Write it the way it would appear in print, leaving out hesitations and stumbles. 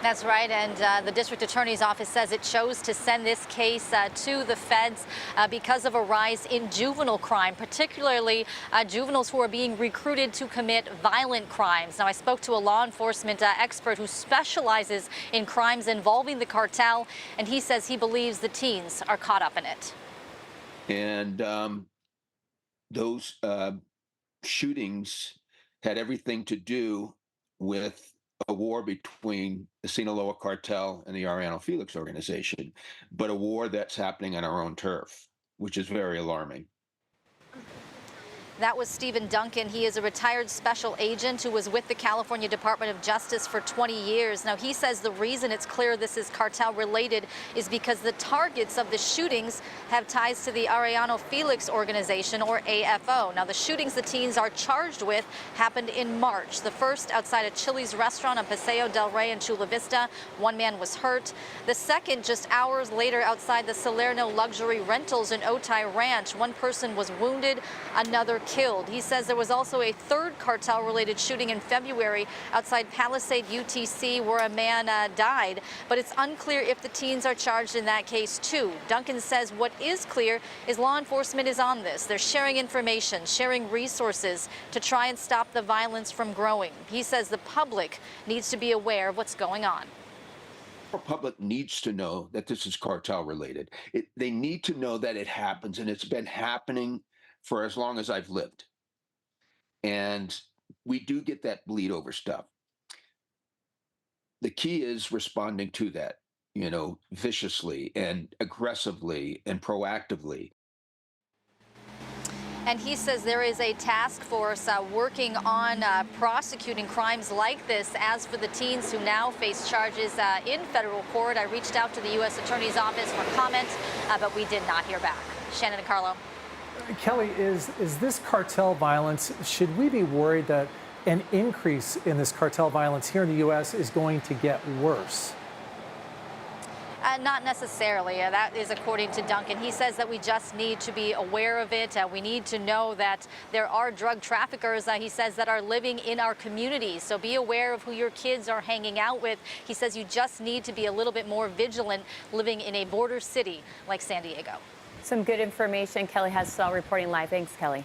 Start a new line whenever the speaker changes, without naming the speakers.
That's right, and the district attorney's office says it chose to send this case to the feds because of a rise in juvenile crime, particularly juveniles who are being recruited to commit violent crimes. Now, I spoke to a law enforcement expert who specializes in crimes involving the cartel, and he says he believes the teens are caught up in it.
And those shootings had everything to do with a war between the Sinaloa cartel and the Arellano Felix organization, but a war that's happening on our own turf, which is very alarming.
That was Stephen Duncan. He is a retired special agent who was with the California Department of Justice for 20 years. Now, he says the reason it's clear this is cartel related is because the targets of the shootings have ties to the Arellano Felix organization, or AFO. Now, the shootings the teens are charged with happened in March. The first outside a Chili's restaurant on Paseo del Rey in Chula Vista. One man was hurt. The second just hours later outside the Salerno luxury rentals in Otay Ranch. One person was wounded, another killed. He says there was also a third cartel-related shooting in February outside Palisade UTC where a man died, but it's unclear if the teens are charged in that case too. Duncan says what is clear is law enforcement is on this. They're sharing information, sharing resources to try and stop the violence from growing. He says the public needs to be aware of what's going on.
The public needs to know that this is cartel related. They need to know that it happens, and it's been happening for as long as I've lived. And we do get that bleed over stuff. The key is responding to that, viciously and aggressively and proactively.
And he says there is a task force working on prosecuting crimes like this. As for the teens who now face charges in federal court, I reached out to the U.S. Attorney's Office for comment, but we did not hear back. Shannon and Carlo.
Kelly, is this cartel violence, should we be worried that an increase in this cartel violence here in the U.S. is going to get worse?
Not necessarily. That is according to Duncan. He says that we just need to be aware of it. We need to know that there are drug traffickers, he says, that are living in our communities. So be aware of who your kids are hanging out with. He says you just need to be a little bit more vigilant living in a border city like San Diego.
Some good information. Kelly Hessel reporting live. Thanks, Kelly.